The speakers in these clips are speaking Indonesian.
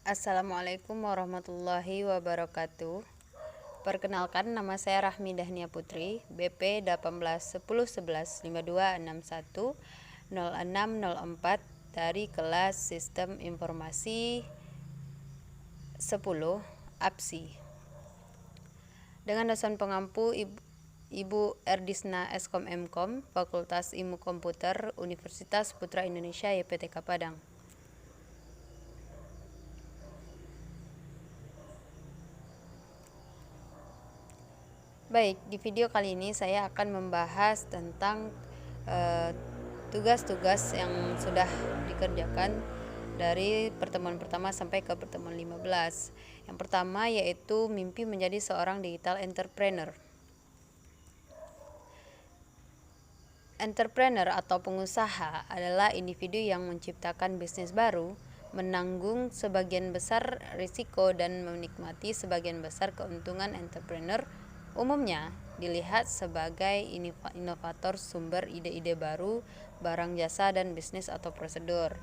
Assalamualaikum warahmatullahi wabarakatuh. Perkenalkan, nama saya Rahmi Dahnia Putri, BP 18101152610604 dari kelas Sistem Informasi 10 APSI. Dengan dosen pengampu Ibu Erdisna Eskom Mkom, Fakultas Ilmu Komputer Universitas Putra Indonesia YPTK Padang. Baik, di video kali ini saya akan membahas tentang tugas-tugas yang sudah dikerjakan dari pertemuan pertama sampai ke pertemuan 15. Yang pertama yaitu mimpi menjadi seorang digital entrepreneur. Entrepreneur atau pengusaha adalah individu yang menciptakan bisnis baru, menanggung sebagian besar risiko dan menikmati sebagian besar keuntungan. Entrepreneur umumnya dilihat sebagai inovator sumber ide-ide baru, barang jasa, dan bisnis atau prosedur.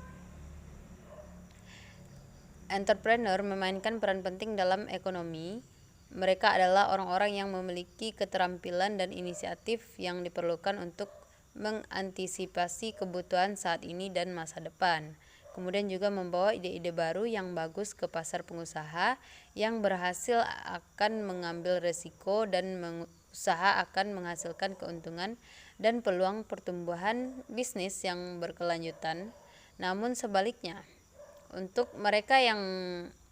Entrepreneur memainkan peran penting dalam ekonomi. Mereka adalah orang-orang yang memiliki keterampilan dan inisiatif yang diperlukan untuk mengantisipasi kebutuhan saat ini dan masa depan. Kemudian juga membawa ide-ide baru yang bagus ke pasar. Pengusaha yang berhasil akan mengambil risiko dan usaha akan menghasilkan keuntungan dan peluang pertumbuhan bisnis yang berkelanjutan. Namun sebaliknya, untuk mereka yang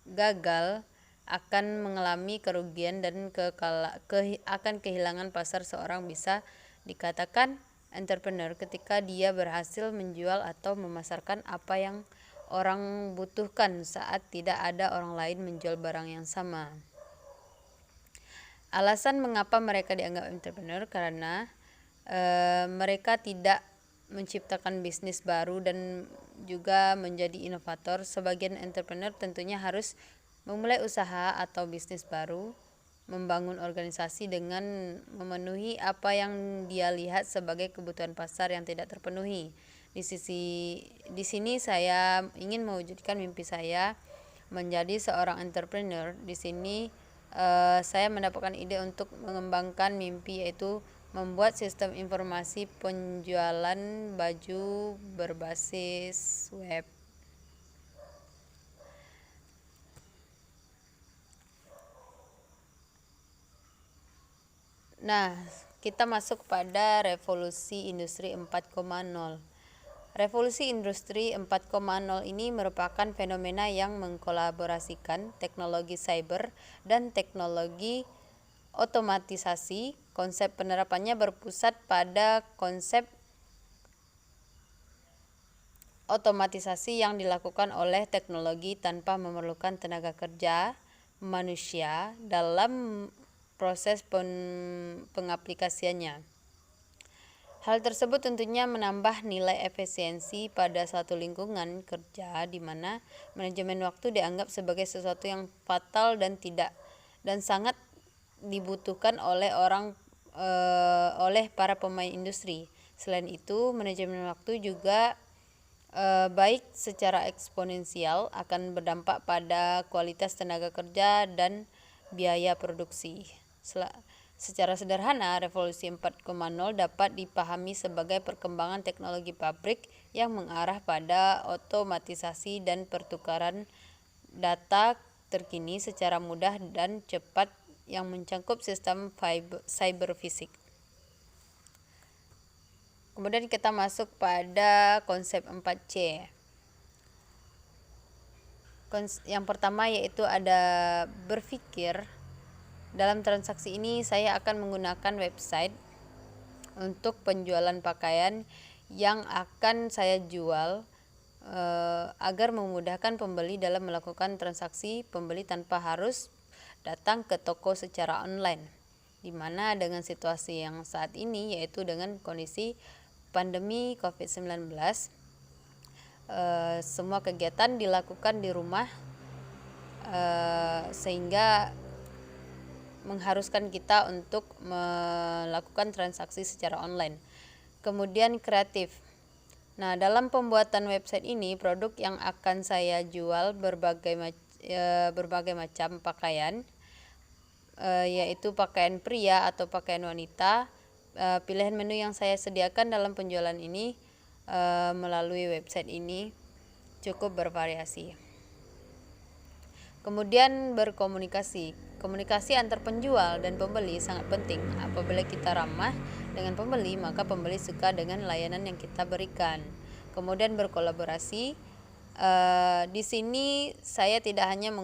gagal akan mengalami kerugian dan akan kehilangan pasar. Seorang bisa dikatakan entrepreneur ketika dia berhasil menjual atau memasarkan apa yang orang butuhkan saat tidak ada orang lain menjual barang yang sama. Alasan mengapa mereka dianggap entrepreneur karena mereka tidak menciptakan bisnis baru dan juga menjadi inovator. Sebagian entrepreneur tentunya harus memulai usaha atau bisnis baru, membangun organisasi dengan memenuhi apa yang dia lihat sebagai kebutuhan pasar yang tidak terpenuhi. Di sini saya ingin mewujudkan mimpi saya menjadi seorang entrepreneur. Di sini saya mendapatkan ide untuk mengembangkan mimpi, yaitu membuat sistem informasi penjualan baju berbasis web. Nah, kita masuk pada revolusi industri 4.0. Revolusi industri 4.0 ini merupakan fenomena yang mengkolaborasikan teknologi cyber dan teknologi otomatisasi. Konsep penerapannya berpusat pada konsep otomatisasi yang dilakukan oleh teknologi tanpa memerlukan tenaga kerja manusia dalam proses pengaplikasiannya. Hal tersebut tentunya menambah nilai efisiensi pada suatu lingkungan kerja di mana manajemen waktu dianggap sebagai sesuatu yang fatal dan sangat dibutuhkan oleh para pemain industri. Selain itu, manajemen waktu juga baik secara eksponensial akan berdampak pada kualitas tenaga kerja dan biaya produksi. Secara sederhana, revolusi 4.0 dapat dipahami sebagai perkembangan teknologi pabrik yang mengarah pada otomatisasi dan pertukaran data terkini secara mudah dan cepat yang mencakup sistem cyber fisik. Kemudian kita masuk pada konsep 4C. Yang pertama yaitu ada berpikir. Dalam transaksi ini saya akan menggunakan website untuk penjualan pakaian yang akan saya jual agar memudahkan pembeli dalam melakukan transaksi pembeli tanpa harus datang ke toko secara online. Di mana dengan situasi yang saat ini, yaitu dengan kondisi pandemi COVID-19, semua kegiatan dilakukan di rumah sehingga mengharuskan kita untuk melakukan transaksi secara online. Kemudian kreatif. Nah, dalam pembuatan website ini, produk yang akan saya jual berbagai macam pakaian, yaitu pakaian pria atau pakaian wanita. Pilihan menu yang saya sediakan dalam penjualan ini melalui website ini cukup bervariasi. Kemudian berkomunikasi. Komunikasi antar penjual dan pembeli sangat penting. Apabila kita ramah dengan pembeli, maka pembeli suka dengan layanan yang kita berikan. Kemudian berkolaborasi. Di sini saya tidak hanya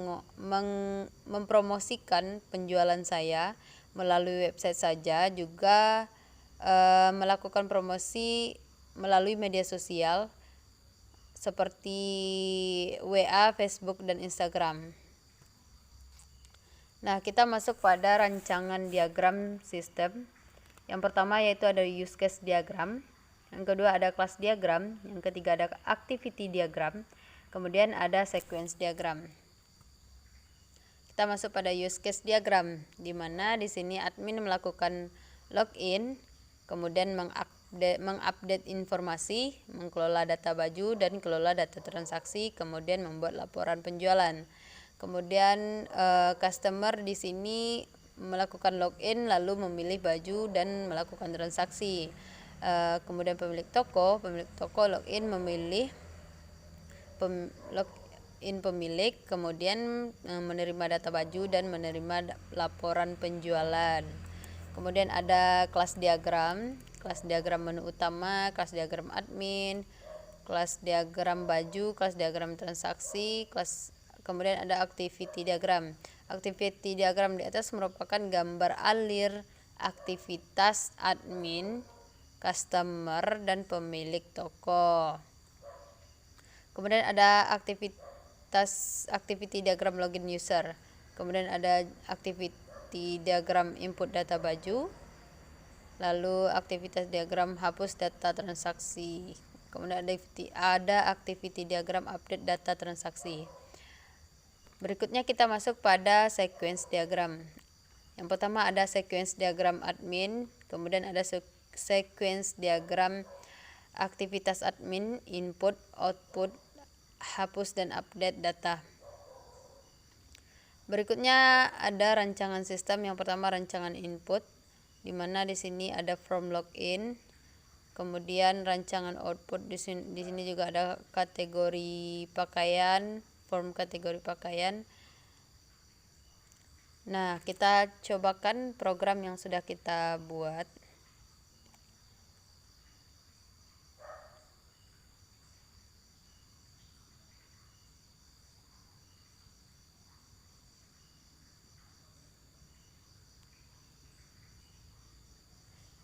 mempromosikan penjualan saya melalui website saja, juga melakukan promosi melalui media sosial seperti WA, Facebook, dan Instagram. Nah, kita masuk pada rancangan diagram sistem. Yang pertama yaitu ada use case diagram, yang kedua ada class diagram, yang ketiga ada activity diagram, kemudian ada sequence diagram. Kita masuk pada use case diagram, di mana di sini admin melakukan login, kemudian mengupdate informasi, mengelola data baju dan kelola data transaksi, kemudian membuat laporan penjualan. Kemudian customer di sini melakukan login lalu memilih baju dan melakukan transaksi. Kemudian pemilik toko login memilih pemilik, kemudian menerima data baju dan menerima laporan penjualan. Kemudian ada kelas diagram menu utama, kelas diagram admin, kelas diagram baju, kelas diagram transaksi, kemudian ada activity diagram. Activity diagram di atas merupakan gambar alir aktivitas admin, customer, dan pemilik toko. Kemudian ada activity diagram login user. Kemudian ada activity diagram input data baju. Lalu aktivitas diagram hapus data transaksi. Kemudian ada activity diagram update data transaksi. Berikutnya kita masuk pada sequence diagram. Yang pertama ada sequence diagram admin, kemudian ada sequence diagram aktivitas admin, input, output, hapus dan update data. Berikutnya ada rancangan sistem. Yang pertama rancangan input, di mana di sini ada from login, kemudian rancangan output. Di sini juga ada kategori pakaian, form kategori pakaian. Nah, kita cobakan program yang sudah kita buat.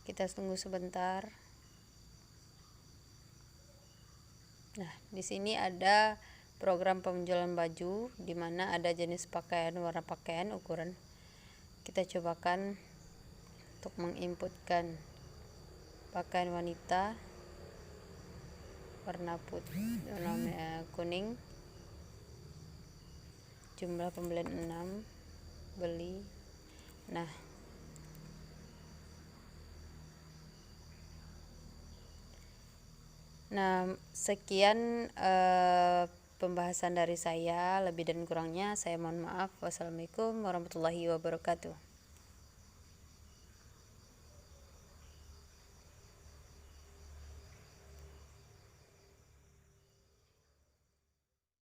Kita tunggu sebentar. Nah, di sini ada program penjualan baju, di mana ada jenis pakaian, warna pakaian, ukuran. Kita cobakan untuk menginputkan pakaian wanita warna putih, warna kuning. Jumlah pembelian 6, beli. Nah, sekian pembahasan dari saya. Lebih dan kurangnya saya mohon maaf. Wassalamualaikum warahmatullahi wabarakatuh.